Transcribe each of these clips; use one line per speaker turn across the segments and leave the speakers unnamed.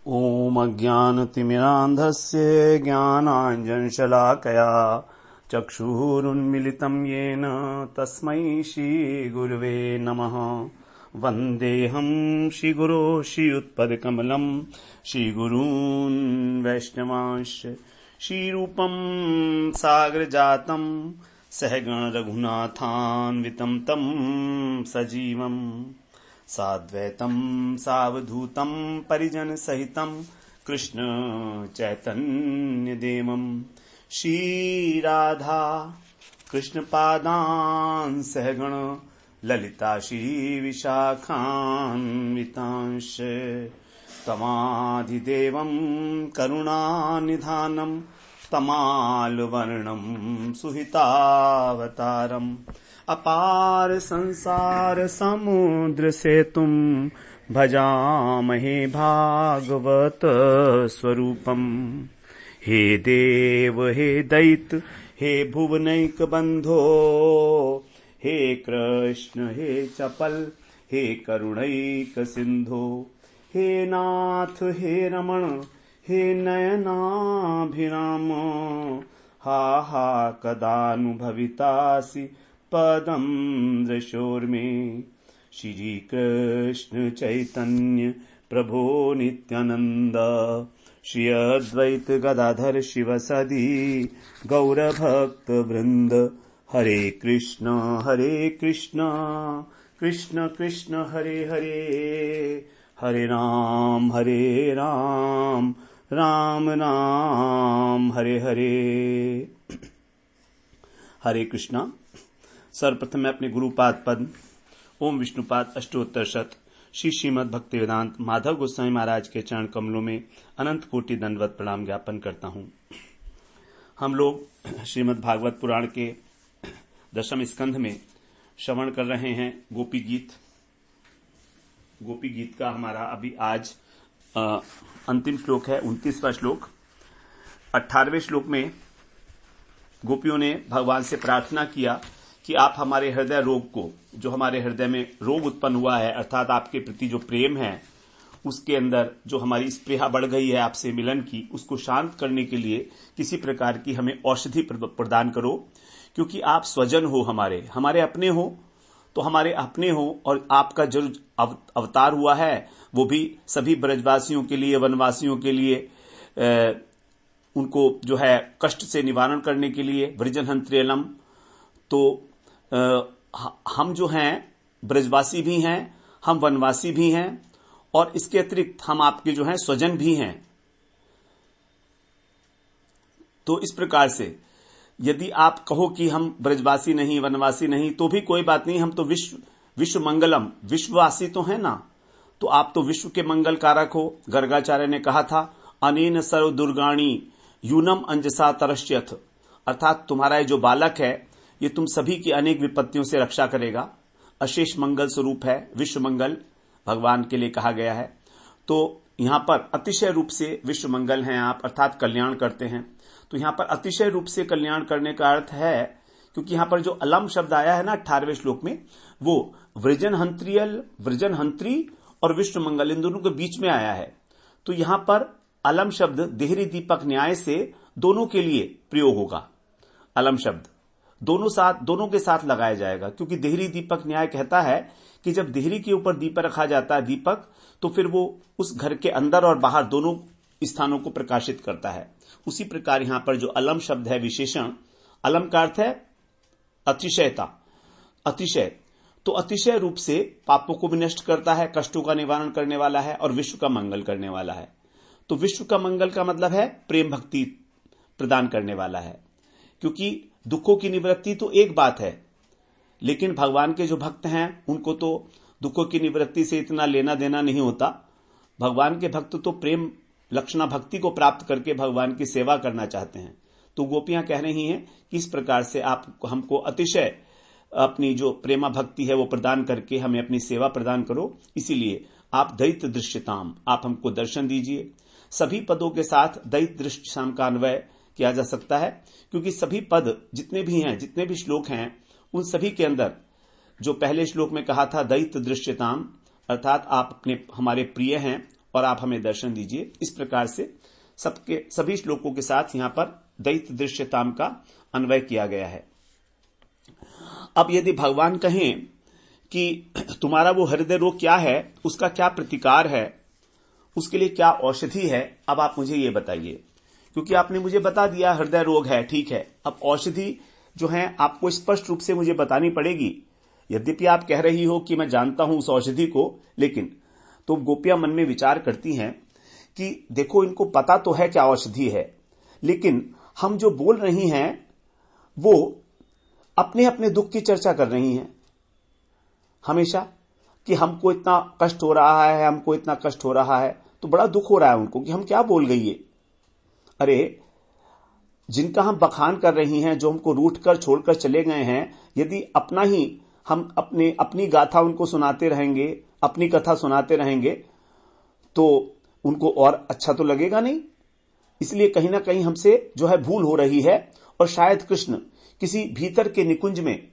ॐ अज्ञानतिमिरान्धस्य ज्ञानाञ्जनशलाकया चक्षुरुन्मिलितं येन तस्मै श्रीगुरुवे नमः। वन्देऽहं श्रीगुरो श्रीयुत्पदकमलं श्रीगुरून् वैष्णवांश्च श्रीरूपं सागरजातं सहगण रघुनाथान्वितं तं सजीवम् साद्वैतं सावधूतं परिजन सहितं कृष्ण चैतन्य देवं श्री राधा कृष्ण पादान् सहगण ललिता श्री विशाखान्वितांश्च तमाधिदेवं करुणानिधानं तमालवर्णं सुहितावतारम् अपार संसार समुद्र सेतुं भजामहे भागवत स्वरूपम्। हे देव हे दैत्य हे भुवनैक बंधो हे कृष्ण हे चपल हे करुणैक सिंधो हे नाथ हे रमण हे नयनाभिराम हा हा कदानुभवितासि पदं दृशोर्मे। श्री कृष्ण चैतन्य प्रभो नित्यानंद श्री अद्वैत गदाधर शिवसदि गौरभक्त वृंद। हरे कृष्ण कृष्ण कृष्ण हरे हरे हरे राम राम राम हरे हरे। हरे कृष्णा। सर्वप्रथम मैं अपने गुरुपाद पद ओम विष्णुपाद अष्टोत्तर शत श्री श्रीमद् भक्ति वेदांत माधव गोस्वामी महाराज के चरण कमलों में अनंत कोटि दंडवत प्रणाम ज्ञापन करता हूं। हम लोग श्रीमद् भागवत पुराण के दशम स्कंध में श्रवण कर रहे हैं गोपी गीत। गोपी गीत का हमारा अभी आज अंतिम श्लोक है 29वां श्लोक। 18वें श्लोक में गोपियों ने भगवान से प्रार्थना किया कि आप हमारे हृदय रोग को, जो हमारे हृदय में रोग उत्पन्न हुआ है, अर्थात आपके प्रति जो प्रेम है उसके अंदर जो हमारी स्पृहा बढ़ गई है आपसे मिलन की, उसको शांत करने के लिए किसी प्रकार की हमें औषधि प्रदान करो, क्योंकि आप स्वजन हो, हमारे अपने हो, तो हमारे अपने हो। और आपका जो अवतार हुआ है वो भी सभी ब्रजवासियों के लिए, वनवासियों के लिए, उनको जो है कष्ट से निवारण करने के लिए, वृजनहंत्रियलम। तो हम जो हैं ब्रजवासी भी हैं, हम वनवासी भी हैं, और इसके अतिरिक्त हम आपके जो हैं स्वजन भी हैं। तो इस प्रकार से यदि आप कहो कि हम ब्रजवासी नहीं, वनवासी नहीं, तो भी कोई बात नहीं, हम तो विश्व मंगलम, विश्ववासी तो है ना, तो आप तो विश्व के मंगल कारक हो। गर्गाचार्य ने कहा था अनेन सर्व दुर्गाणी यूनम अंजसा तरश्यथ, अर्थात तुम्हारा ये जो बालक है ये तुम सभी की अनेक विपत्तियों से रक्षा करेगा। अशेष मंगल स्वरूप है, विश्व मंगल भगवान के लिए कहा गया है। तो यहां पर अतिशय रूप से विश्व मंगल हैं आप, अर्थात कल्याण करते हैं। तो यहां पर अतिशय रूप से कल्याण करने का अर्थ है, क्योंकि यहां पर जो अलम शब्द आया है ना 18वें श्लोक में, वो वृजनहंत्री और विश्व मंगल इन दोनों के बीच में आया है। तो यहां पर अलम शब्द देहरी दीपक न्याय से दोनों के लिए प्रयोग होगा। अलम शब्द दोनों के साथ लगाया जाएगा, क्योंकि देहरी दीपक न्याय कहता है कि जब देहरी के ऊपर दीपक रखा जाता है, दीपक, तो फिर वो उस घर के अंदर और बाहर दोनों स्थानों को प्रकाशित करता है। उसी प्रकार यहां पर जो अलम शब्द है विशेषण, अलम का अर्थ है अतिशयता, अतिशय। तो अतिशय रूप से पापों को भी नष्ट करता है, कष्टों का निवारण करने वाला है और विश्व का मंगल करने वाला है। तो विश्व का मंगल का मतलब है प्रेम भक्ति प्रदान करने वाला है, क्योंकि दुखों की निवृत्ति तो एक बात है, लेकिन भगवान के जो भक्त हैं उनको तो दुखों की निवृत्ति से इतना लेना देना नहीं होता। भगवान के भक्त तो प्रेम लक्षणा भक्ति को प्राप्त करके भगवान की सेवा करना चाहते हैं। तो गोपियां कह रही हैं कि इस प्रकार से आप हमको अतिशय अपनी जो प्रेमा भक्ति है वो प्रदान करके हमें अपनी सेवा प्रदान करो, इसीलिए आप दैत्य दृश्यताम, आप हमको दर्शन दीजिए। सभी पदों के साथ दैत्य दृश्यताम का अन्वय किया जा सकता है, क्योंकि सभी पद जितने भी हैं, जितने भी श्लोक हैं, उन सभी के अंदर जो पहले श्लोक में कहा था दैत्य दृश्यताम, अर्थात आप अपने हमारे प्रिय हैं और आप हमें दर्शन दीजिए। इस प्रकार से सभी श्लोकों के साथ यहां पर दैत्य दृश्यताम का अन्वय किया गया है। अब यदि भगवान कहें कि तुम्हारा वो हृदय रोग क्या है, उसका क्या प्रतिकार है, उसके लिए क्या औषधि है, अब आप मुझे ये बताइए। क्योंकि आपने मुझे बता दिया हृदय रोग है, ठीक है, अब औषधि जो है आपको स्पष्ट रूप से मुझे बतानी पड़ेगी। यद्यपि आप कह रही हो कि मैं जानता हूं उस औषधि को, लेकिन तो गोपियां मन में विचार करती हैं कि देखो इनको पता तो है क्या औषधि है, लेकिन हम जो बोल रही हैं वो अपने अपने दुख की चर्चा कर रही हैं हमेशा, कि हमको इतना कष्ट हो रहा है, हमको इतना कष्ट हो रहा है। तो बड़ा दुख हो रहा है उनको कि हम क्या बोल गई ये। अरे जिनका हम बखान कर रही हैं, जो हमको रूठ कर छोड़कर चले गए हैं, यदि अपना ही हम अपनी गाथा उनको सुनाते रहेंगे, अपनी कथा सुनाते रहेंगे, तो उनको और अच्छा तो लगेगा नहीं। इसलिए कहीं ना कहीं हमसे जो है भूल हो रही है, और शायद कृष्ण किसी भीतर के निकुंज में,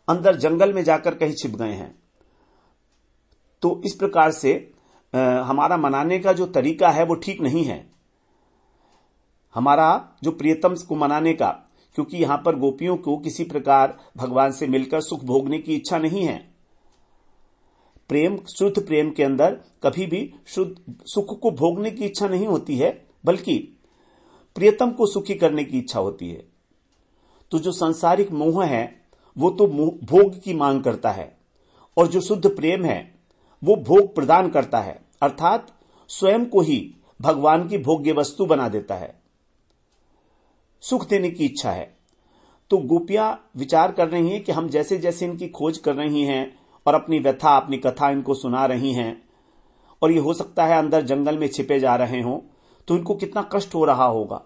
अंदर जंगल में जाकर कहीं छिप गए हैं। तो इस प्रकार से हमारा मनाने का जो तरीका है वो ठीक नहीं है, हमारा जो प्रियतम को मनाने का, क्योंकि यहां पर गोपियों को किसी प्रकार भगवान से मिलकर सुख भोगने की इच्छा नहीं है। प्रेम, शुद्ध प्रेम के अंदर कभी भी शुद्ध सुख को भोगने की इच्छा नहीं होती है, बल्कि प्रियतम को सुखी करने की इच्छा होती है। तो जो सांसारिक मोह है वो तो भोग की मांग करता है, और जो शुद्ध प्रेम है वो भोग प्रदान करता है, अर्थात स्वयं को ही भगवान की भोग्य वस्तु बना देता है, सुख देने की इच्छा है। तो गोपियां विचार कर रही हैं कि हम जैसे जैसे इनकी खोज कर रही हैं और अपनी व्यथा, अपनी कथा इनको सुना रही हैं, और ये हो सकता है अंदर जंगल में छिपे जा रहे हों, तो इनको कितना कष्ट हो रहा होगा,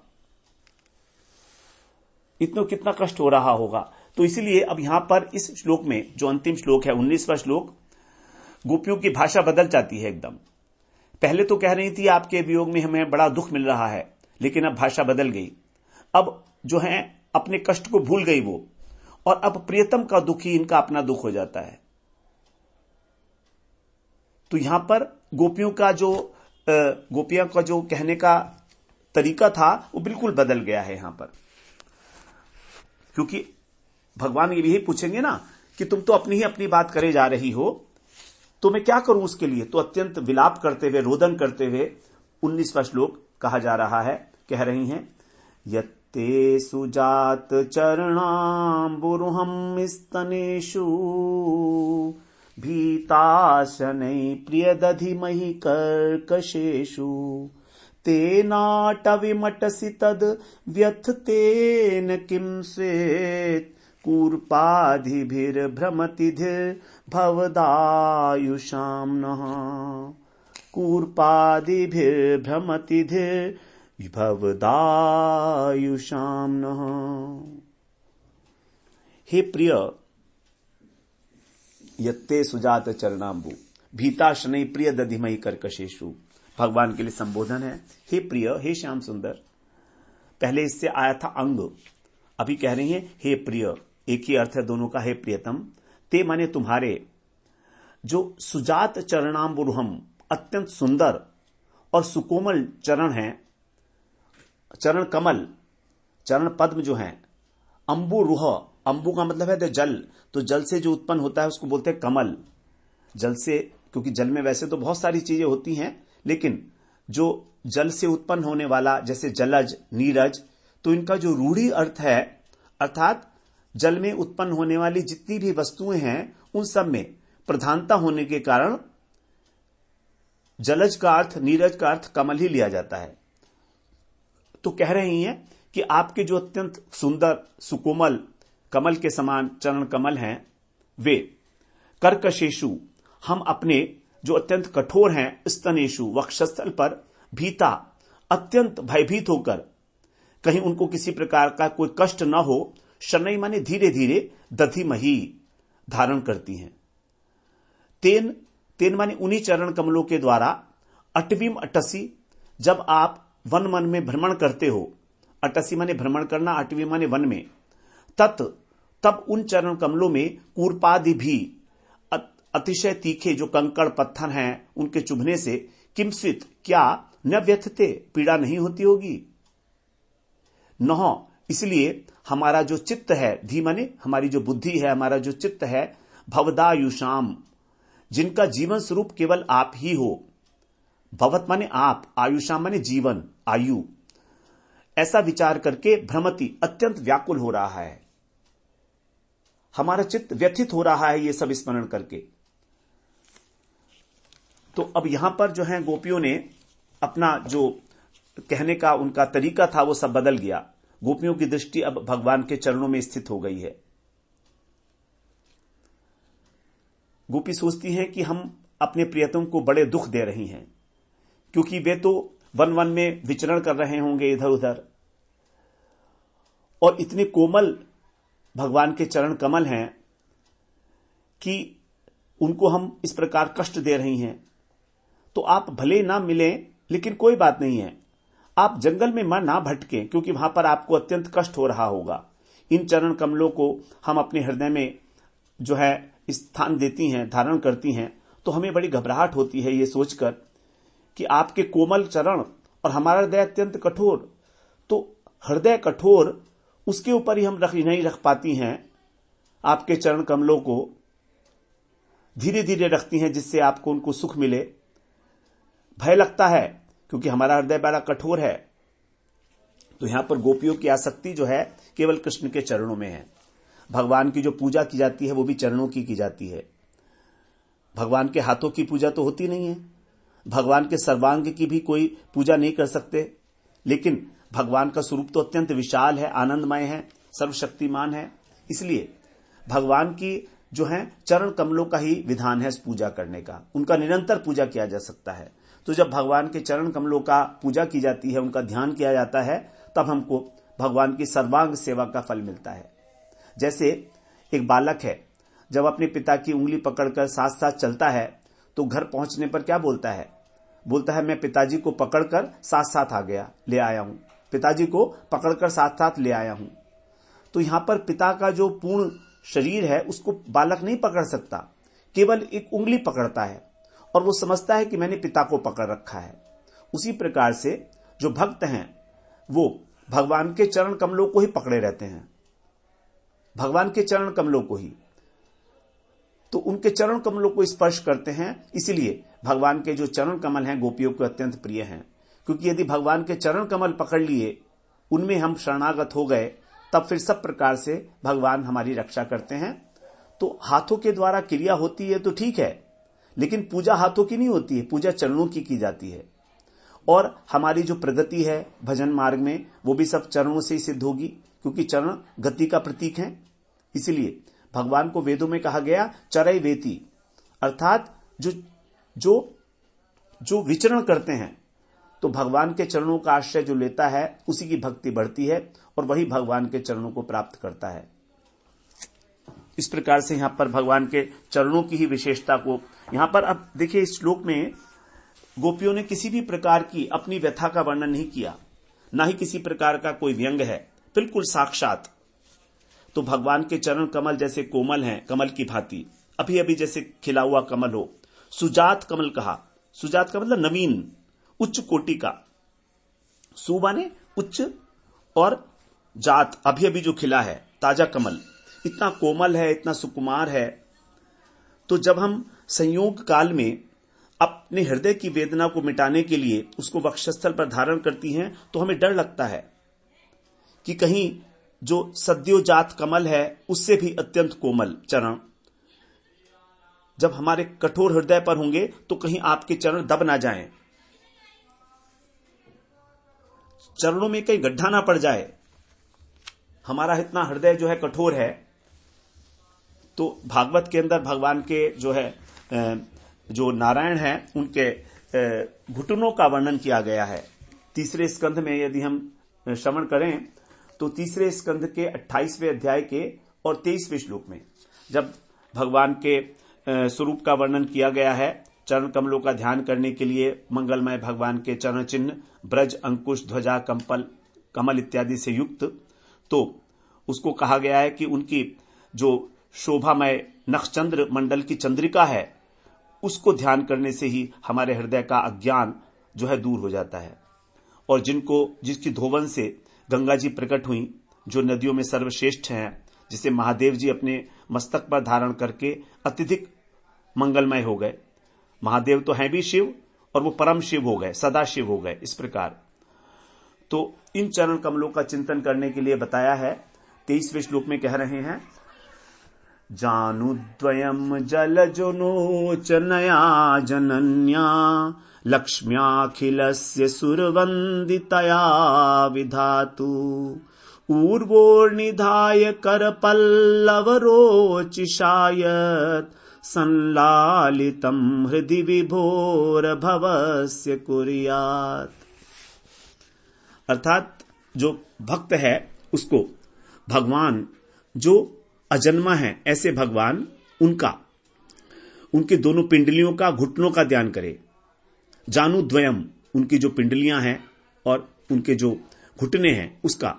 इतना कितना कष्ट हो रहा होगा। तो इसीलिए अब यहां पर इस श्लोक में, जो अंतिम श्लोक है 19वां श्लोक, गोपियों की भाषा बदल जाती है एकदम। पहले तो कह रही थी आपके वियोग में हमें बड़ा दुख मिल रहा है, लेकिन अब भाषा बदल गई। अब जो है अपने कष्ट को भूल गई वो, और अब प्रियतम का दुख ही इनका अपना दुख हो जाता है। तो यहां पर गोपियों का जो कहने का तरीका था वो बिल्कुल बदल गया है यहां पर। क्योंकि भगवान ये भी पूछेंगे ना कि तुम तो अपनी ही अपनी बात करे जा रही हो, तो मैं क्या करूं उसके लिए। तो अत्यंत विलाप करते हुए, रोदन करते हुए 19वां श्लोक कहा जा रहा है, कह रही हैं, यत्ते सुजात चरणाम्बुरुहं स्तनेषु भीताशनै प्रियदधिमहि कर्कशेषु तेनाटविमटसि तद् व्यथतेन किं स्वेत् कूर्पादिभिर्भ्रमतिधिर्भवदायुषां नः कूर्पादिभिर्भ्रमतिधिर्भवदायुषां नः। हे प्रिय, यत्ते सुजात चरणाम्बु भीताशनै प्रिय दधिमहि कर्कशेषु, भगवान के लिए संबोधन है। हे प्रिय, हे श्याम सुंदर। पहले इससे आया था अंग, अभी कह रही हैं हे प्रिय। एक ही अर्थ है दोनों का, हे प्रियतम। ते माने तुम्हारे जो सुजात चरणाम्बुरुहम, अत्यंत सुंदर और सुकोमल चरण हैं, चरण कमल, चरण पद्म जो हैं, अंबुरुह, अंबु का मतलब है जल, तो जल से जो उत्पन्न होता है उसको बोलते हैं कमल। जल से, क्योंकि जल में वैसे तो बहुत सारी चीजें होती हैं, लेकिन जो जल से उत्पन्न होने वाला, जैसे जलज, नीरज, तो इनका जो रूढ़ी अर्थ है, अर्थात जल में उत्पन्न होने वाली जितनी भी वस्तुएं हैं उन सब में प्रधानता होने के कारण जलज का अर्थ, नीरज का अर्थ कमल ही लिया जाता है। तो कह रही हैं कि आपके जो अत्यंत सुंदर सुकोमल कमल के समान चरण कमल हैं, वे कर्कशेषु, हम अपने जो अत्यंत कठोर हैं स्तनेषु, वक्षस्थल पर, भीता, अत्यंत भयभीत होकर, कहीं उनको किसी प्रकार का कोई कष्ट न हो, शनै माने धीरे धीरे, दधिमहि धारण करती हैं। तेन, तेन माने उन्हीं चरण कमलों के द्वारा, अटवीम अटसी, जब आप वन मन में भ्रमण करते हो, अटसी माने भ्रमण करना, अटवी माने वन में, तत्, तब उन चरण कमलों में कूर्पादि भी, अतिशय तीखे जो कंकड़ पत्थर हैं उनके चुभने से, किमस्वित, क्या न व्यथते, पीड़ा नहीं होती होगी। 9, इसलिए हमारा जो चित्त है, धी माने हमारी जो बुद्धि है, हमारा जो चित्त है, भवदायुषाम, जिनका जीवन स्वरूप केवल आप ही हो। भवत माने आप, आयुषाम माने जीवन, आयु, ऐसा विचार करके भ्रमति, अत्यंत व्याकुल हो रहा है, हमारा चित्त व्यथित हो रहा है ये सब स्मरण करके। तो अब यहां पर जो है गोपियों ने अपना जो कहने का उनका तरीका था वो सब बदल गया। गोपियों की दृष्टि अब भगवान के चरणों में स्थित हो गई है। गोपी सोचती हैं कि हम अपने प्रियतम को बड़े दुख दे रही हैं, क्योंकि वे तो वन वन में विचरण कर रहे होंगे इधर उधर, और इतने कोमल भगवान के चरण कमल हैं कि उनको हम इस प्रकार कष्ट दे रही हैं। तो आप भले ना मिलें, लेकिन कोई बात नहीं है, आप जंगल में ना भटकें, क्योंकि वहां पर आपको अत्यंत कष्ट हो रहा होगा। इन चरण कमलों को हम अपने हृदय में जो है स्थान देती हैं, धारण करती हैं, तो हमें बड़ी घबराहट होती है ये सोचकर कि आपके कोमल चरण और हमारा हृदय अत्यंत कठोर, तो हृदय कठोर उसके ऊपर ही हम नहीं रख पाती हैं, आपके चरण कमलों को धीरे धीरे रखती हैं जिससे आपको उनको सुख मिले। भय लगता है क्योंकि हमारा हृदय बड़ा कठोर है। तो यहां पर गोपियों की आसक्ति जो है केवल कृष्ण के चरणों में है। भगवान की जो पूजा की जाती है वो भी चरणों की जाती है। भगवान के हाथों की पूजा तो होती नहीं है, भगवान के सर्वांग की भी कोई पूजा नहीं कर सकते, लेकिन भगवान का स्वरूप तो अत्यंत विशाल है, आनंदमय है, सर्वशक्तिमान है, इसलिए भगवान की जो है चरण कमलों का ही विधान है पूजा करने का, उनका निरंतर पूजा किया जा सकता है। तो जब भगवान के चरण कमलों का पूजा की जाती है, उनका ध्यान किया जाता है, तब हमको भगवान की सर्वांग सेवा का फल मिलता है। जैसे एक बालक है, जब अपने पिता की उंगली पकड़कर साथ साथ चलता है तो घर पहुंचने पर क्या बोलता है? बोलता है मैं पिताजी को पकड़कर साथ साथ आ गया, ले आया हूं, पिताजी को पकड़कर साथ साथ ले आया हूं। तो यहां पर पिता का जो पूर्ण शरीर है उसको बालक नहीं पकड़ सकता, केवल एक उंगली पकड़ता है और वो समझता है कि मैंने पिता को पकड़ रखा है। उसी प्रकार से जो भक्त हैं वो भगवान के चरण कमलों को ही पकड़े रहते हैं, भगवान के चरण कमलों को ही, तो उनके चरण कमलों को स्पर्श करते हैं। इसलिए भगवान के जो चरण कमल हैं गोपियों को अत्यंत प्रिय हैं, क्योंकि यदि भगवान के चरण कमल पकड़ लिए, उनमें हम शरणागत हो गए, तब फिर सब प्रकार से भगवान हमारी रक्षा करते हैं। तो हाथों के द्वारा क्रिया होती है तो ठीक है, लेकिन पूजा हाथों की नहीं होती है, पूजा चरणों की जाती है। और हमारी जो प्रगति है भजन मार्ग में वो भी सब चरणों से ही सिद्ध होगी, क्योंकि चरण गति का प्रतीक है। इसलिए भगवान को वेदों में कहा गया चरय वेति, अर्थात जो जो जो विचरण करते हैं, तो भगवान के चरणों का आश्रय जो लेता है उसी की भक्ति बढ़ती है और वही भगवान के चरणों को प्राप्त करता है। इस प्रकार से यहां पर भगवान के चरणों की ही विशेषता को यहां पर अब देखिए, इस श्लोक में गोपियों ने किसी भी प्रकार की अपनी व्यथा का वर्णन नहीं किया, ना ही किसी प्रकार का कोई व्यंग है, बिल्कुल साक्षात। तो भगवान के चरण कमल जैसे कोमल हैं, कमल की भांति, अभी अभी जैसे खिला हुआ कमल हो। सुजात कमल कहा, सुजात का मतलब नवीन, उच्च कोटि का। सु माने उच्च और जात, अभी अभी जो खिला है, ताजा कमल, इतना कोमल है, इतना सुकुमार है। तो जब हम संयोग काल में अपने हृदय की वेदना को मिटाने के लिए उसको वक्षस्थल पर धारण करती हैं, तो हमें डर लगता है कि कहीं जो सद्योजात कमल है उससे भी अत्यंत कोमल चरण जब हमारे कठोर हृदय पर होंगे तो कहीं आपके चरण दब ना जाएं, चरणों में कहीं गड्ढा ना पड़ जाए। हमारा इतना हृदय जो है कठोर है। तो भागवत के अंदर भगवान के जो है जो नारायण है उनके घुटनों का वर्णन किया गया है। तीसरे स्कंध में यदि हम श्रवण करें तो तीसरे स्कंध के 28वें अध्याय के और 23वें श्लोक में जब भगवान के स्वरूप का वर्णन किया गया है, चरण कमलों का ध्यान करने के लिए मंगलमय भगवान के चरण चिन्ह ब्रज, अंकुश, ध्वजा, कमल इत्यादि से युक्त, तो उसको कहा गया है कि उनकी जो शोभामय नक्षचंद्र मंडल की चंद्रिका है उसको ध्यान करने से ही हमारे हृदय का अज्ञान जो है दूर हो जाता है। और जिसकी धोवन से गंगा जी प्रकट हुई, जो नदियों में सर्वश्रेष्ठ हैं, जिसे महादेव जी अपने मस्तक पर धारण करके अत्यधिक मंगलमय हो गए। महादेव तो हैं भी शिव और वो परम शिव हो गए, सदा शिव हो गए। इस प्रकार तो इन चरण कमलों का चिंतन करने के लिए बताया है। 23वें श्लोक में कह रहे हैं, जानुद्वयम् जलजोनोचनया जनन्या लक्ष्म्याखिलस्य सुरवन्दितया विधातु ऊर्वोर्निधाय करपल्लवरोचिषायत् संलालितम् हृदि विभोरभवस्य कुर्यात्। अर्थात जो भक्त है उसको भगवान जो अजन्मा है, ऐसे भगवान उनके दोनों पिंडलियों का, घुटनों का ध्यान करे। जानुद्वयम, उनकी जो पिंडलियां हैं और उनके जो घुटने हैं उसका,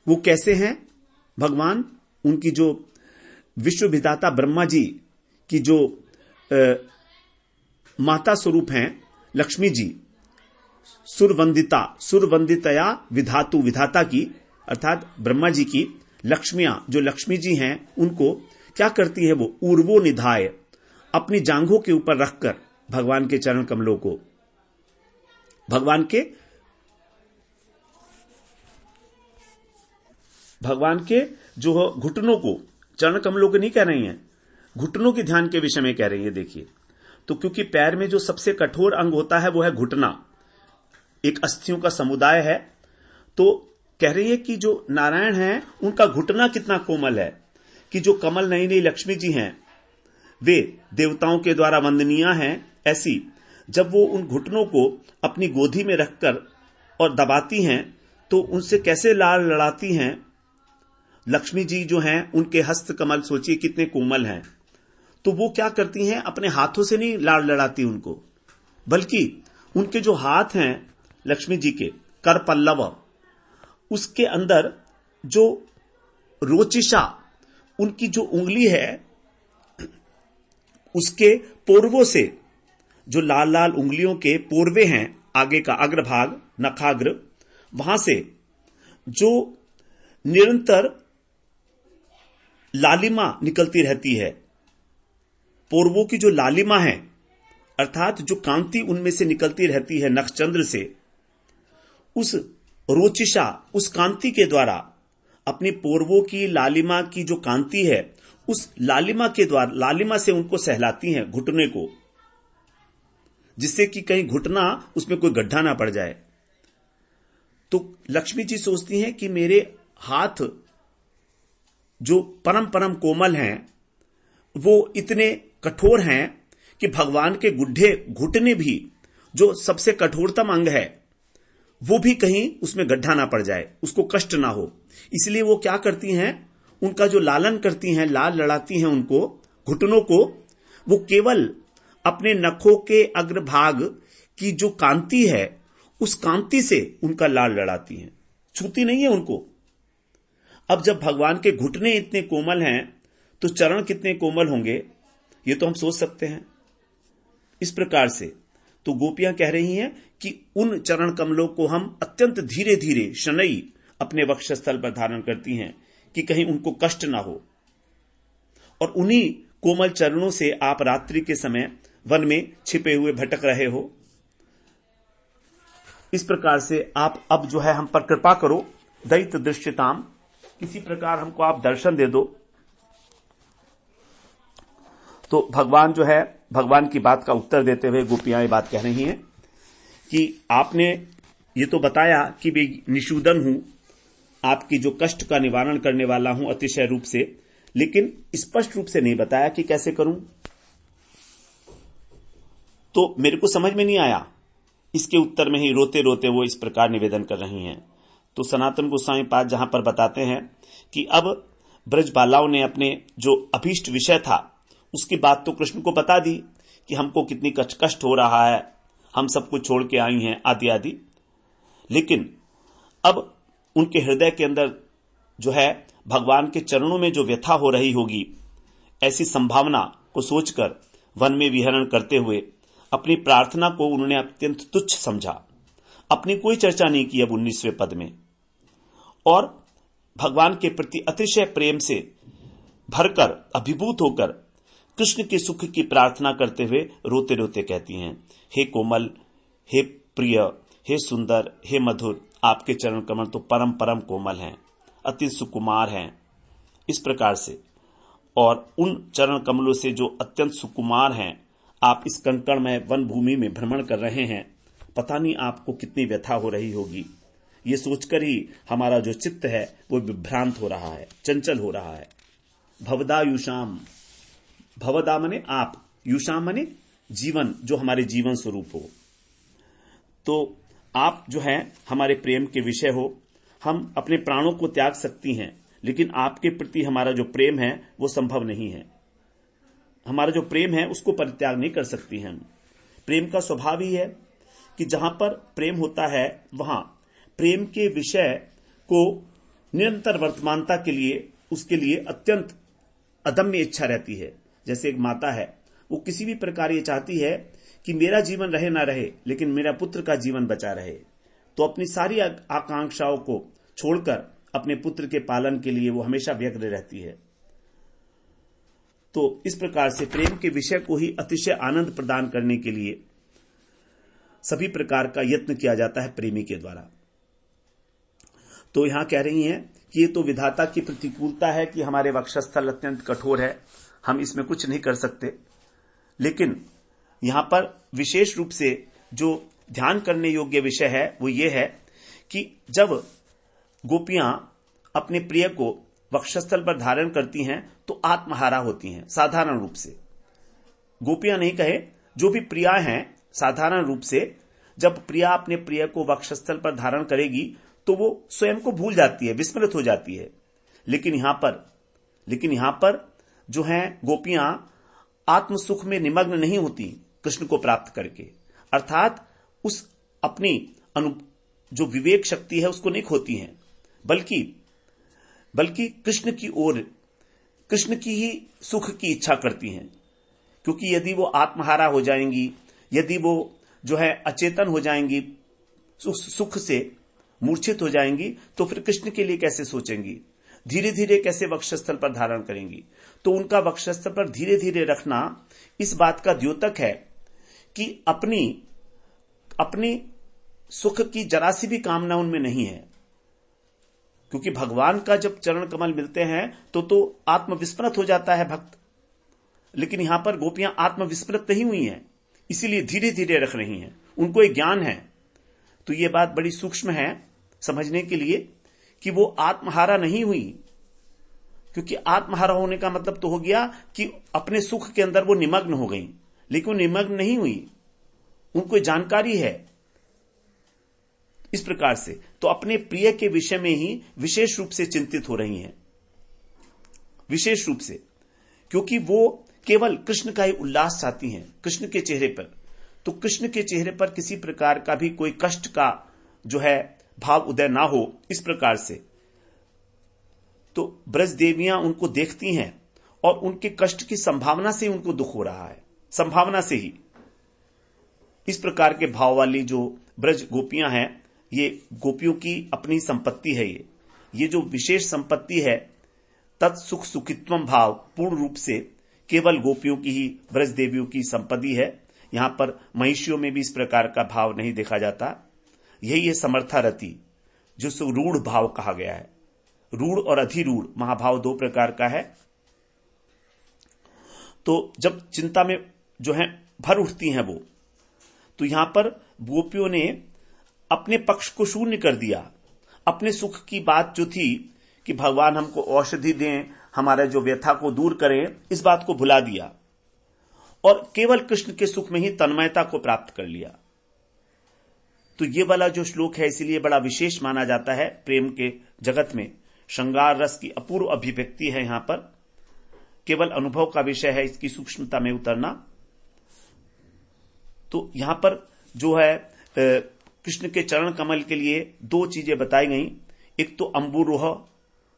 वो कैसे हैं भगवान? उनकी जो विश्व विधाता ब्रह्मा जी की जो माता स्वरूप हैं लक्ष्मी जी, सुरवंदितया विधातु, विधाता की अर्थात ब्रह्मा जी की लक्ष्मियां, जो लक्ष्मी जी हैं, उनको क्या करती है? वो ऊर्वो निधाय, अपनी जांघों के ऊपर रखकर भगवान के चरण कमलों को, भगवान के जो घुटनों को, चरण कमलों के नहीं कह रही हैं, घुटनों के ध्यान के विषय में कह रही है। देखिए, तो क्योंकि पैर में जो सबसे कठोर अंग होता है वो है घुटना, एक अस्थियों का समुदाय है, तो कह रही है कि जो नारायण हैं उनका घुटना कितना कोमल है, कि जो कमल नयनी लक्ष्मी जी हैं वे देवताओं के द्वारा वंदनीय हैं। ऐसी जब वो उन घुटनों को अपनी गोदी में रखकर और दबाती हैं तो उनसे कैसे लाड़ लड़ाती हैं। लक्ष्मी जी जो हैं उनके हस्त कमल सोचिए कितने कोमल हैं, तो वो क्या करती हैं? अपने हाथों से नहीं लाड़ लड़ाती उनको, बल्कि उनके जो हाथ हैं लक्ष्मी जी के कर पल्लव, उसके अंदर जो रोचिशा, उनकी जो उंगली है उसके पोरवों से, जो लाल लाल उंगलियों के पोरवे हैं, आगे का अग्रभाग नखाग्र, वहां से जो निरंतर लालिमा निकलती रहती है, पोरवों की जो लालिमा है अर्थात जो कांति उनमें से निकलती रहती है नखचंद्र से, उस रोचिशा, उस कांति के द्वारा अपनी पोरवों की लालिमा की जो कांति है उस लालिमा के द्वारा, लालिमा से उनको सहलाती हैं घुटने को, जिससे कि कहीं घुटना उसमें कोई गड्ढा ना पड़ जाए। तो लक्ष्मी जी सोचती हैं कि मेरे हाथ जो परम परम कोमल हैं वो इतने कठोर हैं कि भगवान के घुटने भी, जो सबसे कठोरतम अंग है, वो भी कहीं उसमें गड्ढा ना पड़ जाए, उसको कष्ट ना हो। इसलिए वो क्या करती हैं? उनका जो लालन करती हैं, लाल लड़ाती हैं उनको, घुटनों को, वो केवल अपने नखों के अग्रभाग की जो कांति है उस कांति से उनका लाल लड़ाती हैं, छूती नहीं है उनको। अब जब भगवान के घुटने इतने कोमल हैं तो चरण कितने कोमल होंगे, ये तो हम सोच सकते हैं। इस प्रकार से तो गोपियां कह रही हैं कि उन चरण कमलों को हम अत्यंत धीरे धीरे शनई अपने वक्षस्थल पर धारण करती हैं कि कहीं उनको कष्ट ना हो, और उन्हीं कोमल चरणों से आप रात्रि के समय वन में छिपे हुए भटक रहे हो। इस प्रकार से आप अब जो है हम पर कृपा करो, दैत दृश्यताम, किसी प्रकार हमको आप दर्शन दे दो। तो भगवान जो है, भगवान की बात का उत्तर देते हुए गोपियां ये बात कह रही हैं कि आपने ये तो बताया कि मैं निषूदन हूं, आपकी जो कष्ट का निवारण करने वाला हूं अतिशय रूप से, लेकिन स्पष्ट रूप से नहीं बताया कि कैसे करूं। तो मेरे को समझ में नहीं आया। इसके उत्तर में ही रोते रोते वो इस प्रकार निवेदन कर रही हैं। तो सनातन गोस्वामी पाद जहां पर बताते हैं कि अब ब्रजबालाओं ने अपने जो अभीष्ट विषय था उसकी बात तो कृष्ण को बता दी कि हमको कितनी कष्ट हो रहा है, हम सब कुछ छोड़ के आई हैं आदि आदि। लेकिन अब उनके हृदय के अंदर जो है भगवान के चरणों में जो व्यथा हो रही होगी, ऐसी संभावना को सोचकर वन में विहरण करते हुए अपनी प्रार्थना को उन्होंने अत्यंत तुच्छ समझा, अपनी कोई चर्चा नहीं की अब 19वें पद में, और भगवान के प्रति अतिशय प्रेम से भरकर अभिभूत होकर कृष्ण के सुख की प्रार्थना करते हुए रोते रोते कहती हैं, हे कोमल, हे प्रिय, हे सुंदर, हे मधुर, आपके चरण कमल तो परम परम कोमल हैं, अति सुकुमार हैं। इस प्रकार से, और उन चरण कमलों से जो अत्यंत सुकुमार हैं, आप इस कंकड़मय वन भूमि में भ्रमण कर रहे हैं, पता नहीं आपको कितनी व्यथा हो रही होगी। ये सोचकर ही हमारा जो चित्त है वो विभ्रांत हो रहा है, चंचल हो रहा है। भवदा युषाम, भवदा मने आप, युषाम मने जीवन, जो हमारे जीवन स्वरूप हो। तो आप जो है हमारे प्रेम के विषय हो, हम अपने प्राणों को त्याग सकती हैं, लेकिन आपके प्रति हमारा जो प्रेम है वो संभव नहीं है। हमारा जो प्रेम है उसको परित्याग नहीं कर सकती हैं। प्रेम का स्वभाव ही है कि जहां पर प्रेम होता है वहां प्रेम के विषय को निरंतर वर्तमानता के लिए, उसके लिए अत्यंत अदम्य इच्छा रहती है। जैसे एक माता है, वो किसी भी प्रकार ये चाहती है कि मेरा जीवन रहे ना रहे, लेकिन मेरा पुत्र का जीवन बचा रहे, तो अपनी सारी आकांक्षाओं को छोड़कर अपने पुत्र के पालन के लिए वो हमेशा व्यग्र रहती है। तो इस प्रकार से प्रेम के विषय को ही अतिशय आनंद प्रदान करने के लिए सभी प्रकार का यत्न किया जाता है प्रेमी के द्वारा। तो यहां कह रही हैं कि ये तो विधाता की प्रतिकूलता है कि हमारे वक्षस्थल अत्यंत कठोर है, हम इसमें कुछ नहीं कर सकते। लेकिन यहां पर विशेष रूप से जो ध्यान करने योग्य विषय है वो ये है कि जब गोपियां अपने प्रिय को वक्षस्थल पर धारण करती हैं तो आत्महारा होती हैं। साधारण रूप से गोपियां नहीं कहे, जो भी प्रिया हैं, साधारण रूप से जब प्रिया अपने प्रिय को वक्षस्थल पर धारण करेगी तो वो स्वयं को भूल जाती है, विस्मृत हो जाती है। लेकिन यहां पर जो है गोपियां आत्म सुख में निमग्न नहीं होती कृष्ण को प्राप्त करके, अर्थात उस अपनी जो विवेक शक्ति है उसको नहीं खोती हैं, बल्कि कृष्ण की ओर, कृष्ण की ही सुख की इच्छा करती हैं। क्योंकि यदि वो आत्महारा हो जाएंगी, यदि वो जो है अचेतन हो जाएंगी, सुख से मूर्छित हो जाएंगी, तो फिर कृष्ण के लिए कैसे सोचेंगी, धीरे धीरे कैसे वक्षस्थल पर धारण करेंगी। तो उनका वक्षस्थल पर धीरे धीरे रखना इस बात का द्योतक है कि अपनी सुख की जरा सी भी कामना उनमें नहीं है। क्योंकि भगवान का जब चरण कमल मिलते हैं तो आत्मविस्मृत हो जाता है भक्त। लेकिन यहां पर गोपियां आत्मविस्मृत नहीं हुई हैं, इसीलिए धीरे धीरे रख रही हैं, उनको एक ज्ञान है। तो यह बात बड़ी सूक्ष्म है समझने के लिए कि वो आत्महारा नहीं हुई। क्योंकि आत्महारा होने का मतलब तो हो गया कि अपने सुख के अंदर वो निमग्न हो गई, लेकिन वो निमग्न नहीं हुई, उनको जानकारी है। इस प्रकार से तो अपने प्रिय के विषय में ही विशेष रूप से चिंतित हो रही हैं, विशेष रूप से, क्योंकि वो केवल कृष्ण का ही उल्लास चाहती हैं, कृष्ण के चेहरे पर। तो कृष्ण के चेहरे पर किसी प्रकार का भी कोई कष्ट का जो है भाव उदय ना हो, इस प्रकार से तो ब्रज देवियां उनको देखती हैं और उनके कष्ट की संभावना से उनको दुख हो रहा है, संभावना से ही। इस प्रकार के भाव वाली जो ब्रज गोपियां हैं, ये गोपियों की अपनी संपत्ति है। ये जो विशेष संपत्ति है, तत्सुख सुखित्वम भाव पूर्ण रूप से केवल गोपियों की ही, ब्रज देवियों की संपत्ति है। यहां पर महिषियों में भी इस प्रकार का भाव नहीं देखा जाता। यही है समर्था रति, जो रूढ़ भाव कहा गया है। रूढ़ और अधिरूढ़ महाभाव दो प्रकार का है। तो जब चिंता में जो है भर उठती हैं वो, तो यहां पर गोपियों ने अपने पक्ष को शून्य कर दिया। अपने सुख की बात जो थी कि भगवान हमको औषधि दें, हमारे जो व्यथा को दूर करें, इस बात को भुला दिया और केवल कृष्ण के सुख में ही तन्मयता को प्राप्त कर लिया। तो ये वाला जो श्लोक है इसीलिए बड़ा विशेष माना जाता है प्रेम के जगत में। श्रृंगार रस की अपूर्व अभिव्यक्ति है, यहां पर केवल अनुभव का विषय है इसकी सूक्ष्मता में उतरना। तो यहां पर जो है कृष्ण के चरण कमल के लिए दो चीजें बताई गई। एक तो अंबुरुह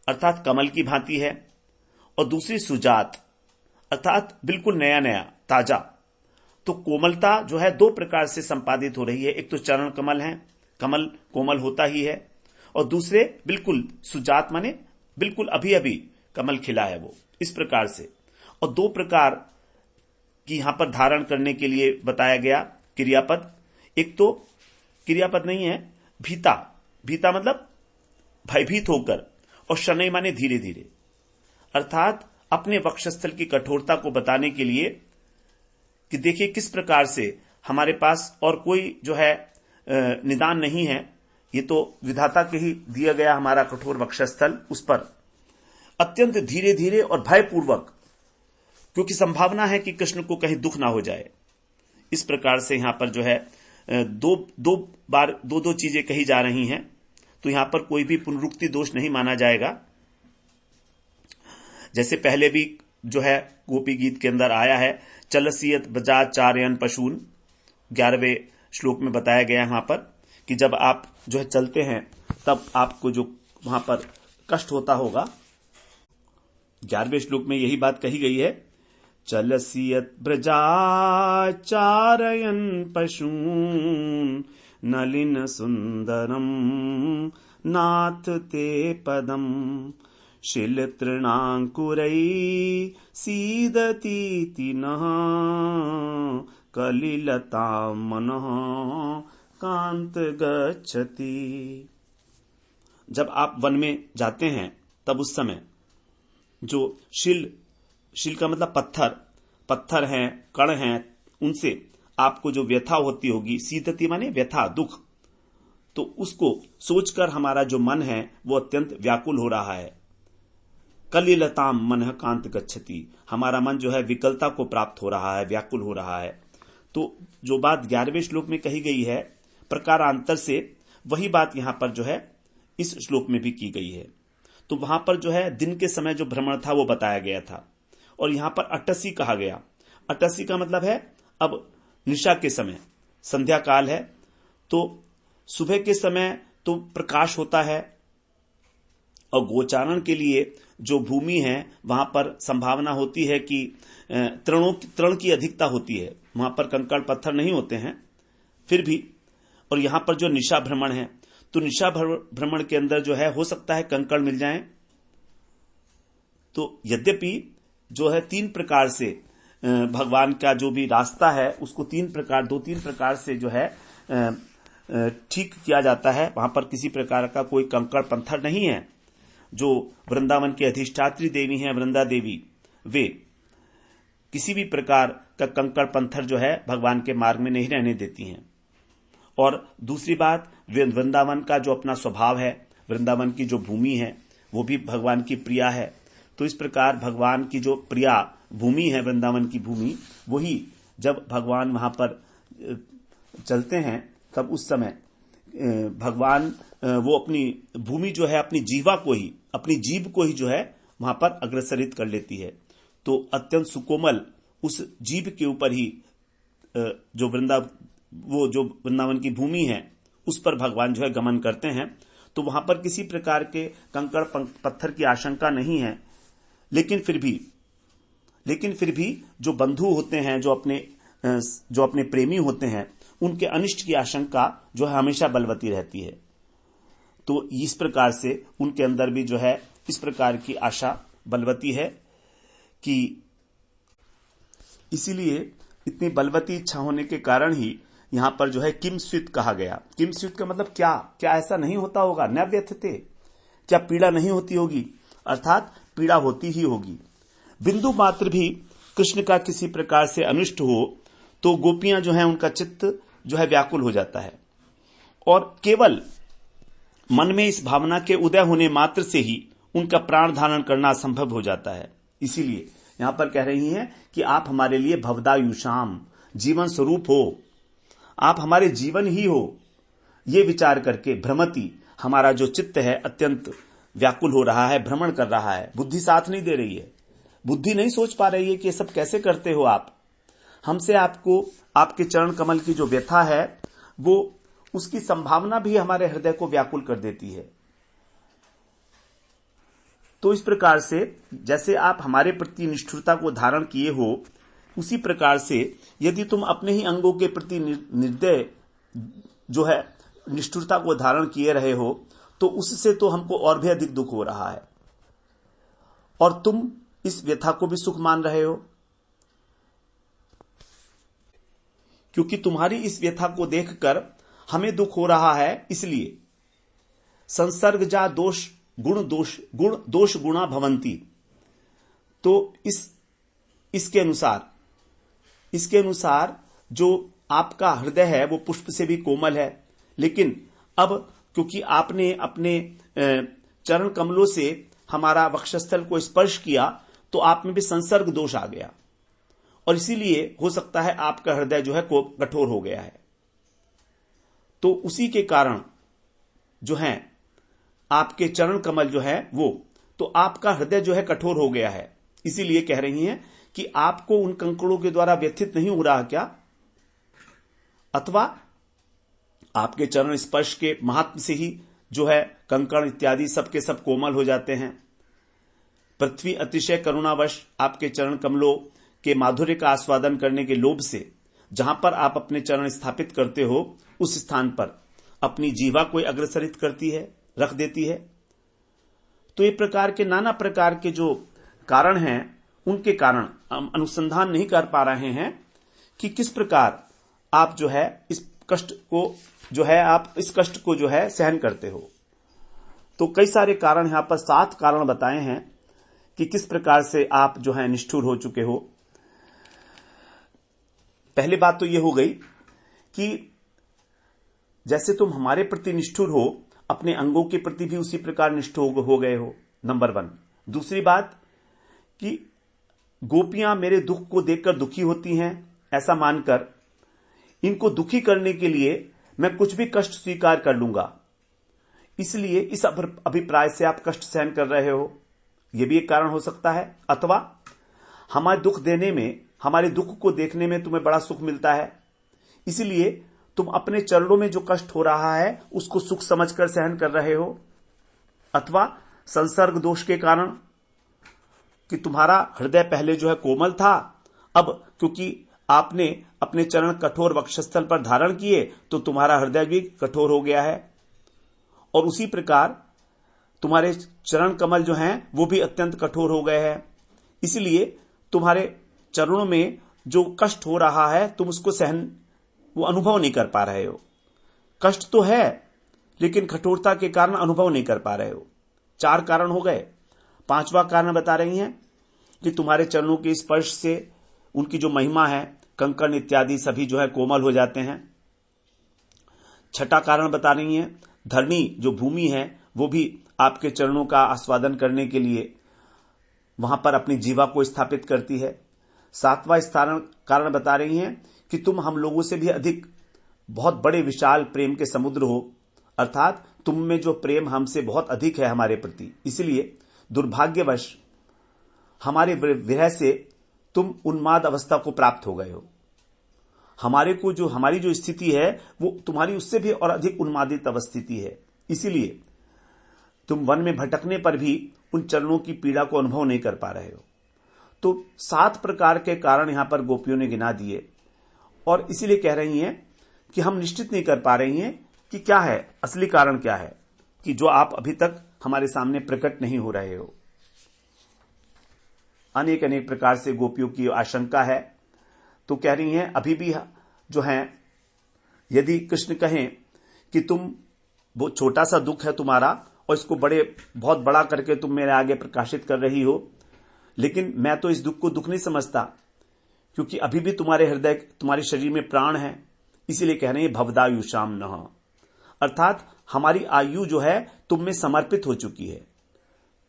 अर्थात कमल की भांति है, और दूसरी सुजात अर्थात बिल्कुल नया नया ताजा। तो कोमलता जो है दो प्रकार से संपादित हो रही है। एक तो चरण कमल है, कमल कोमल होता ही है, और दूसरे बिल्कुल सुजात माने बिल्कुल अभी अभी कमल खिला है वो, इस प्रकार से। और दो प्रकार की यहां पर धारण करने के लिए बताया गया क्रियापद। एक तो क्रियापद नहीं है, भीता, भीता मतलब भयभीत होकर, और शनै माने धीरे धीरे, अर्थात अपने वक्षस्थल की कठोरता को बताने के लिए कि देखिए किस प्रकार से हमारे पास और कोई जो है निदान नहीं है, ये तो विधाता के ही दिया गया हमारा कठोर वक्षस्थल, उस पर अत्यंत धीरे धीरे और भयपूर्वक, क्योंकि संभावना है कि कृष्ण को कहीं दुख ना हो जाए। इस प्रकार से यहां पर जो है दो चीजें कही जा रही हैं, तो यहां पर कोई भी पुनरुक्ति दोष नहीं माना जाएगा। जैसे पहले भी जो है गोपी गीत के अंदर आया है, चलसियत बजाज चारयन पशून, 11वें श्लोक में बताया गया वहां पर कि जब आप जो है चलते हैं तब आपको जो वहां पर कष्ट होता होगा। 11वें श्लोक में यही बात कही गई है, चलसियत ब्रजाचारयन पशून नलिन सुंदरम नाथ ते पदम शिल तृणांकुरै सीदतीति नः कलिलता मनः कांत गच्छति। जब आप वन में जाते हैं तब उस समय जो शिल का मतलब पत्थर हैं, कण हैं, उनसे आपको जो व्यथा होती होगी, सीदती माने व्यथा, दुख, तो उसको सोचकर हमारा जो मन है वो अत्यंत व्याकुल हो रहा है। कलिलताम मनः कांत गच्छति, हमारा मन जो है विकलता को प्राप्त हो रहा है, व्याकुल हो रहा है। तो जो बात 11वें श्लोक में कही गई है प्रकारांतर से, वही बात यहां पर जो है इस श्लोक में भी की गई है। तो वहां पर जो है दिन के समय जो भ्रमण था वो बताया गया था, और यहां पर अटसी कहा गया। अटसी का मतलब है अब निशा के समय, संध्या काल है, तो सुबह के समय तो प्रकाश होता है, और गोचारण के लिए जो भूमि है वहां पर संभावना होती है कि तृण की अधिकता होती है, वहां पर कंकड़ पत्थर नहीं होते हैं फिर भी। और यहां पर जो निशा भ्रमण है, तो निशा भ्रमण के अंदर जो है हो सकता है कंकड़ मिल जाएं। तो यद्यपि जो है 3 प्रकार से भगवान का जो भी रास्ता है उसको 2-3 प्रकार से जो है ठीक किया जाता है। वहां पर किसी प्रकार का कोई कंकड़ पत्थर नहीं है। जो वृंदावन की अधिष्ठात्री देवी हैं वृंदा देवी, वे किसी भी प्रकार का कंकड़ पत्थर जो है भगवान के मार्ग में नहीं रहने देती हैं। और दूसरी बात, वृंदावन का जो अपना स्वभाव है, वृंदावन की जो भूमि है वो भी भगवान की प्रिया है। तो इस प्रकार भगवान की जो प्रिया भूमि है, वृंदावन की भूमि, वही जब भगवान वहां पर चलते हैं तब उस समय भगवान वो अपनी भूमि जो है अपनी जीव को ही जो है वहां पर अग्रसरित कर लेती है। तो अत्यंत सुकोमल उस जीव के ऊपर ही जो वृंदावन की भूमि है उस पर भगवान जो है गमन करते हैं। तो वहां पर किसी प्रकार के कंकड़ पत्थर की आशंका नहीं है। लेकिन फिर भी जो बंधु होते हैं, जो अपने प्रेमी होते हैं, उनके अनिष्ट की आशंका जो है हमेशा बलवती रहती है। तो इस प्रकार से उनके अंदर भी जो है इस प्रकार की आशा बलवती है कि इसीलिए इतनी बलवती इच्छा होने के कारण ही यहां पर जो है किम स्वित कहा गया। किम स्वित का मतलब क्या ऐसा नहीं होता होगा, न व्यथते, क्या पीड़ा नहीं होती होगी, अर्थात पीड़ा होती ही होगी। बिंदु मात्र भी कृष्ण का किसी प्रकार से अनिष्ट हो तो गोपियां जो है उनका चित्त जो है व्याकुल हो जाता है, और केवल मन में इस भावना के उदय होने मात्र से ही उनका प्राण धारण करना असंभव हो जाता है। इसीलिए यहां पर कह रही हैं कि आप हमारे लिए भवदायुषाम, जीवन स्वरूप हो, आप हमारे जीवन ही हो, ये विचार करके भ्रमति, हमारा जो चित्त है अत्यंत व्याकुल हो रहा है, भ्रमण कर रहा है, बुद्धि साथ नहीं दे रही है, बुद्धि नहीं सोच पा रही है कि ये सब कैसे करते हो आप। हमसे आपको आपके चरण कमल की जो व्यथा है वो उसकी संभावना भी हमारे हृदय को व्याकुल कर देती है। तो इस प्रकार से जैसे आप हमारे प्रति निष्ठुरता को धारण किए हो उसी प्रकार से यदि तुम अपने ही अंगों के प्रति निर्दय जो है निष्ठुरता को धारण किए रहे हो, तो उससे तो हमको और भी अधिक दुख हो रहा है, और तुम इस व्यथा को भी सुख मान रहे हो, क्योंकि तुम्हारी इस व्यथा को देखकर हमें दुख हो रहा है। इसलिए संसर्गजा दोष गुण दोष गुणा भवंती। तो इसके अनुसार जो आपका हृदय है वो पुष्प से भी कोमल है, लेकिन अब क्योंकि आपने अपने चरण कमलों से हमारा वक्षस्थल को स्पर्श किया, तो आप में भी संसर्ग दोष आ गया, और इसीलिए हो सकता है आपका हृदय जो है कठोर हो गया है। तो उसी के कारण जो है आपके चरण कमल जो है वो, तो आपका हृदय जो है कठोर हो गया है। इसीलिए कह रही हैं कि आपको उन कंकड़ों के द्वारा व्यथित नहीं हो रहा क्या, अथवा आपके चरण स्पर्श के महात्म से ही जो है कंकड़ इत्यादि सबके सब कोमल हो जाते हैं। पृथ्वी अतिशय करुणावश आपके चरण कमलों के माधुर्य का आस्वादन करने के लोभ से जहां पर आप अपने चरण स्थापित करते हो, उस स्थान पर अपनी जीवा को अग्रसरित करती है, रख देती है। तो ये प्रकार के नाना प्रकार के जो कारण हैं, उनके कारण हम अनुसंधान नहीं कर पा रहे हैं कि किस प्रकार आप जो है इस कष्ट को जो है सहन करते हो। तो कई सारे कारण यहां पर 7 कारण बताए हैं कि किस प्रकार से आप जो है निष्ठुर हो चुके हो। पहली बात तो यह हो गई कि जैसे तुम हमारे प्रति निष्ठुर हो, अपने अंगों के प्रति भी उसी प्रकार निष्ठुर हो गए हो, नंबर 1। दूसरी बात कि गोपियां मेरे दुख को देखकर दुखी होती हैं, ऐसा मानकर इनको दुखी करने के लिए मैं कुछ भी कष्ट स्वीकार कर लूंगा, इसलिए इस अभिप्राय से आप कष्ट सहन कर रहे हो, यह भी एक कारण हो सकता है। अथवा हमारे दुख देने में, हमारे दुख को देखने में तुम्हें बड़ा सुख मिलता है, इसलिए तुम अपने चरणों में जो कष्ट हो रहा है उसको सुख समझकर सहन कर रहे हो। अथवा संसर्ग दोष के कारण कि तुम्हारा हृदय पहले जो है कोमल था, अब क्योंकि आपने अपने चरण कठोर वक्षस्थल पर धारण किए तो तुम्हारा हृदय भी कठोर हो गया है, और उसी प्रकार तुम्हारे चरण कमल जो हैं वो भी अत्यंत कठोर हो गए हैं, इसलिए तुम्हारे चरणों में जो कष्ट हो रहा है तुम उसको वो अनुभव नहीं कर पा रहे हो। कष्ट तो है लेकिन कठोरता के कारण अनुभव नहीं कर पा रहे हो। 4 कारण हो गए। 5वां कारण बता रही हैं कि तुम्हारे चरणों के स्पर्श से उनकी जो महिमा है, कंकण इत्यादि सभी जो है कोमल हो जाते हैं। 6ठा कारण बता रही हैं, धरणी जो भूमि है वो भी आपके चरणों का आस्वादन करने के लिए वहां पर अपनी जीवा को स्थापित करती है। 7वां कारण बता रही हैं कि तुम हम लोगों से भी अधिक बहुत बड़े विशाल प्रेम के समुद्र हो, अर्थात तुम में जो प्रेम हमसे बहुत अधिक है हमारे प्रति, इसलिए दुर्भाग्यवश हमारे विरह से तुम उन्माद अवस्था को प्राप्त हो गए हो। हमारी जो स्थिति है वो तुम्हारी उससे भी और अधिक उन्मादित अवस्थिति है, इसीलिए तुम वन में भटकने पर भी उन चरणों की पीड़ा को अनुभव नहीं कर पा रहे हो। तो 7 प्रकार के कारण यहां पर गोपियों ने गिना दिए, और इसीलिए कह रही हैं कि हम निश्चित नहीं कर पा रही हैं कि क्या है असली कारण, क्या है कि जो आप अभी तक हमारे सामने प्रकट नहीं हो रहे हो। अनेक अनेक प्रकार से गोपियों की आशंका है, तो कह रही हैं अभी भी जो है यदि कृष्ण कहें कि तुम वो छोटा सा दुख है तुम्हारा और इसको बहुत बड़ा करके तुम मेरे आगे प्रकाशित कर रही हो, लेकिन मैं तो इस दुख को दुख नहीं समझता, क्योंकि अभी भी तुम्हारे हृदय, तुम्हारे शरीर में प्राण है, इसीलिए कह रहे हैं भवदायुषाम नः, अर्थात हमारी आयु जो है तुम में समर्पित हो चुकी है,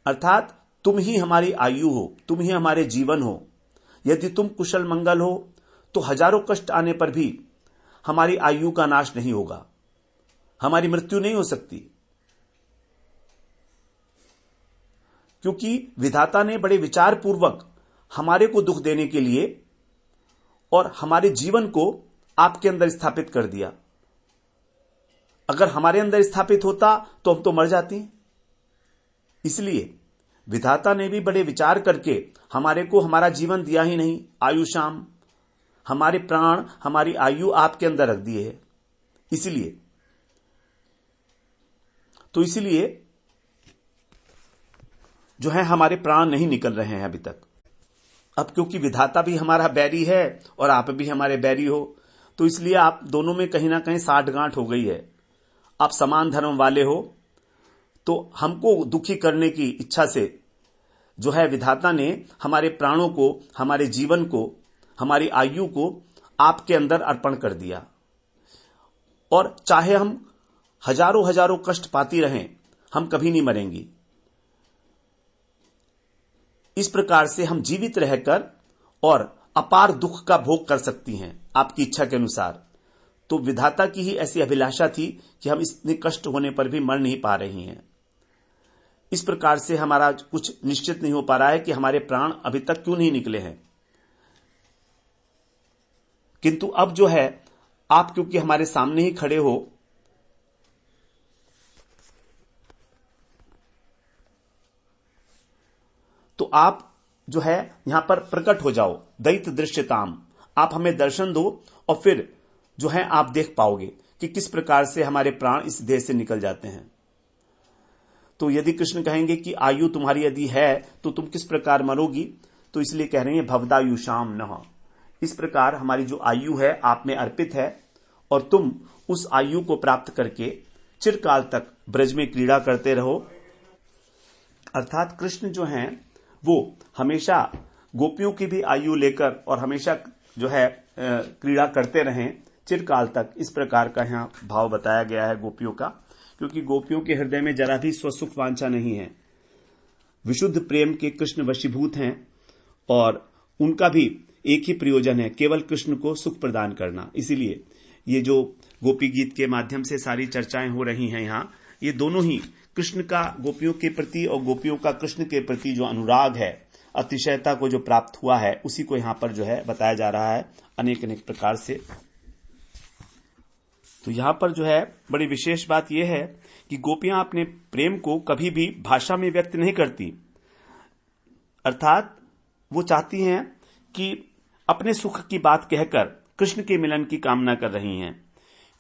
अर्थात तुम ही हमारी आयु हो, तुम ही हमारे जीवन हो। यदि तुम कुशल मंगल हो तो हजारों कष्ट आने पर भी हमारी आयु का नाश नहीं होगा, हमारी मृत्यु नहीं हो सकती, क्योंकि विधाता ने बड़े विचार पूर्वक हमारे को दुख देने के लिए और हमारे जीवन को आपके अंदर स्थापित कर दिया। अगर हमारे अंदर स्थापित होता तो हम तो मर जाते। इसलिए विधाता ने भी बड़े विचार करके हमारे को हमारा जीवन दिया ही नहीं, आयुषाम हमारे प्राण, हमारी आयु आपके अंदर रख दिए है। इसलिए जो है हमारे प्राण नहीं निकल रहे हैं अभी तक। अब क्योंकि विधाता भी हमारा बैरी है और आप भी हमारे बैरी हो, तो इसलिए आप दोनों में कहीं ना कहीं साठगांठ हो गई है। आप समान धर्म वाले हो, तो हमको दुखी करने की इच्छा से जो है विधाता ने हमारे प्राणों को, हमारे जीवन को, हमारी आयु को आपके अंदर अर्पण कर दिया। और चाहे हम हजारों हजारों कष्ट पाती रहें, हम कभी नहीं मरेंगी। इस प्रकार से हम जीवित रहकर और अपार दुख का भोग कर सकती हैं आपकी इच्छा के अनुसार। तो विधाता की ही ऐसी अभिलाषा थी कि हम इतने कष्ट होने पर भी मर नहीं पा रही हैं। इस प्रकार से हमारा कुछ निश्चित नहीं हो पा रहा है कि हमारे प्राण अभी तक क्यों नहीं निकले हैं। किंतु अब जो है, आप क्योंकि हमारे सामने ही खड़े हो, तो आप जो है यहां पर प्रकट हो जाओ। दैत दृश्यताम, आप हमें दर्शन दो और फिर जो है आप देख पाओगे कि किस प्रकार से हमारे प्राण इस देह से निकल जाते हैं। तो यदि कृष्ण कहेंगे कि आयु तुम्हारी यदि है तो तुम किस प्रकार मरोगी, तो इसलिए कह रहे हैं भवदायुषाम नः। इस प्रकार हमारी जो आयु है आप में अर्पित है और तुम उस आयु को प्राप्त करके चिरकाल तक ब्रज में क्रीड़ा करते रहो। अर्थात कृष्ण जो हैं वो हमेशा गोपियों की भी आयु लेकर और हमेशा जो है क्रीड़ा करते रहें चिरकाल तक। इस प्रकार का यहाँ भाव बताया गया है गोपियों का, क्योंकि गोपियों के हृदय में जरा भी स्वसुख वांछा नहीं है। विशुद्ध प्रेम के कृष्ण वशीभूत हैं और उनका भी एक ही प्रयोजन है, केवल कृष्ण को सुख प्रदान करना। इसीलिए ये जो गोपी गीत के माध्यम से सारी चर्चाएं हो रही हैं यहाँ, ये दोनों ही कृष्ण का गोपियों के प्रति और गोपियों का कृष्ण के प्रति जो अनुराग है, अतिशयता को जो प्राप्त हुआ है, उसी को यहां पर जो है बताया जा रहा है अनेक अनेक प्रकार से। तो यहां पर जो है बड़ी विशेष बात यह है कि गोपियां अपने प्रेम को कभी भी भाषा में व्यक्त नहीं करती। अर्थात वो चाहती हैं कि अपने सुख की बात कहकर कृष्ण के मिलन की कामना कर रही हैं,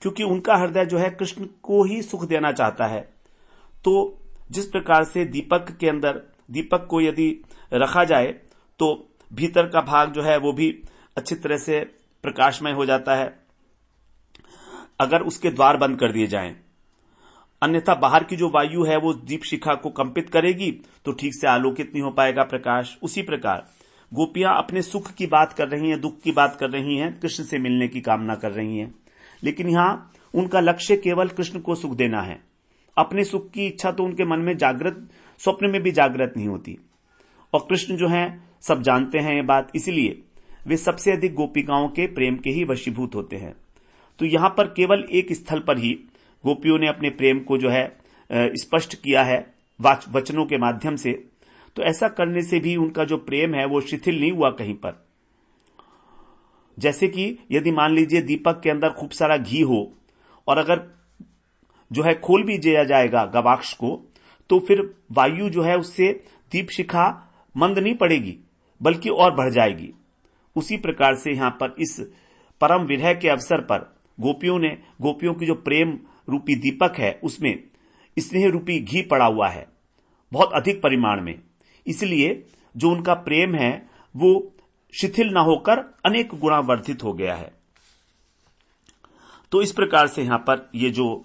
क्योंकि उनका हृदय जो है कृष्ण को ही सुख देना चाहता है। तो जिस प्रकार से दीपक के अंदर दीपक को यदि रखा जाए तो भीतर का भाग जो है वो भी अच्छी तरह से प्रकाशमय हो जाता है अगर उसके द्वार बंद कर दिए जाएं। अन्यथा बाहर की जो वायु है वो दीप शिखा को कंपित करेगी तो ठीक से आलोकित नहीं हो पाएगा प्रकाश। उसी प्रकार गोपियां अपने सुख की बात कर रही हैं, दुख की बात कर रही हैं, कृष्ण से मिलने की कामना कर रही हैं, लेकिन यहां उनका लक्ष्य केवल कृष्ण को सुख देना है। अपने सुख की इच्छा तो उनके मन में जागृत, स्वप्न में भी जागृत नहीं होती। और कृष्ण जो हैं सब जानते हैं ये बात, इसलिए वे सबसे अधिक गोपिकाओं के प्रेम के ही वशीभूत होते हैं। तो यहां पर केवल एक स्थल पर ही गोपियों ने अपने प्रेम को जो है स्पष्ट किया है वचनों के माध्यम से। तो ऐसा करने से भी उनका जो प्रेम है वो शिथिल नहीं हुआ कहीं पर। जैसे कि यदि मान लीजिए दीपक के अंदर खूब सारा घी हो और अगर जो है खोल भी दिया जाएगा गवाक्ष को, तो फिर वायु जो है उससे दीप शिखा मंद नहीं पड़ेगी बल्कि और बढ़ जाएगी। उसी प्रकार से यहां पर इस परम विरह के अवसर पर गोपियों की जो प्रेम रूपी दीपक है उसमें स्नेह रूपी घी पड़ा हुआ है बहुत अधिक परिमाण में। इसलिए जो उनका प्रेम है वो शिथिल ना होकर अनेक गुणा वर्धित हो गया है। तो इस प्रकार से यहां पर ये जो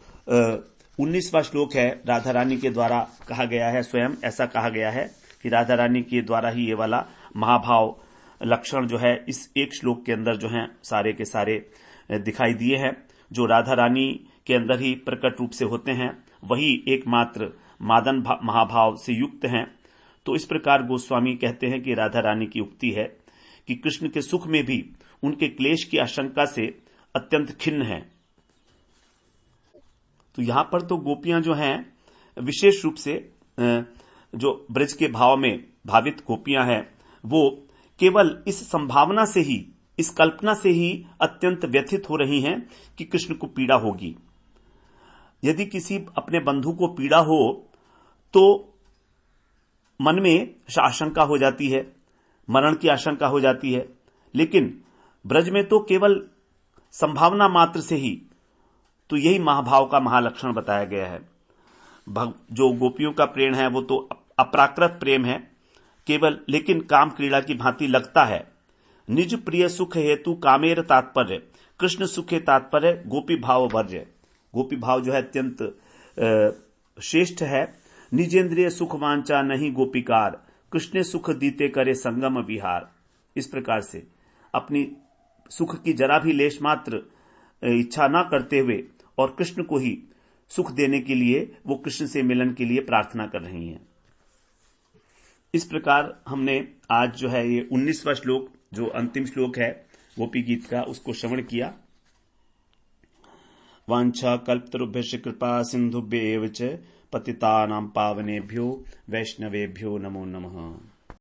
19वां श्लोक है राधा रानी के द्वारा कहा गया है, स्वयं ऐसा कहा गया है कि राधा रानी के द्वारा ही ये वाला महाभाव लक्षण जो है इस एक श्लोक के अंदर जो है सारे के सारे दिखाई दिए हैं। जो राधा रानी के अंदर ही प्रकट रूप से होते हैं वही एकमात्र मादन महाभाव से युक्त हैं। तो इस प्रकार गोस्वामी कहते हैं कि राधा रानी की उक्ति है कि कृष्ण के सुख में भी उनके क्लेश की आशंका से अत्यंत खिन्न है। तो यहां पर तो गोपियां जो हैं विशेष रूप से जो ब्रज के भाव में भावित गोपियां हैं वो केवल इस संभावना से ही, इस कल्पना से ही अत्यंत व्यथित हो रही हैं कि कृष्ण को पीड़ा होगी। यदि किसी अपने बंधु को पीड़ा हो तो मन में आशंका हो जाती है, मरण की आशंका हो जाती है, लेकिन ब्रज में तो केवल संभावना मात्र से ही तो यही महाभाव का महालक्षण बताया गया है। जो गोपियों का प्रेम है वो तो अप्राकृत प्रेम है केवल, लेकिन काम क्रीड़ा की भांति लगता है। निज प्रिय सुख हेतु कामेर तात्पर्य, कृष्ण सुखे तात्पर्य गोपी भाव वर्ज्य। गोपी भाव जो है अत्यंत श्रेष्ठ है। निजेंद्रिय सुख वांचा नहीं गोपिकार, कृष्ण सुख दीते करे संगम विहार। इस प्रकार से अपनी सुख की जरा भी लेश मात्र इच्छा न करते हुए और कृष्ण को ही सुख देने के लिए वो कृष्ण से मिलन के लिए प्रार्थना कर रही हैं। इस प्रकार हमने आज जो है ये 19वां श्लोक, जो अंतिम श्लोक है गोपी गीत का, उसको श्रवण किया। वांछा कल्पतरुभ्यश्च कृपा सिंधुभ्येव च पतितानां पावनेभ्यो वैष्णवेभ्यो नमो नमः।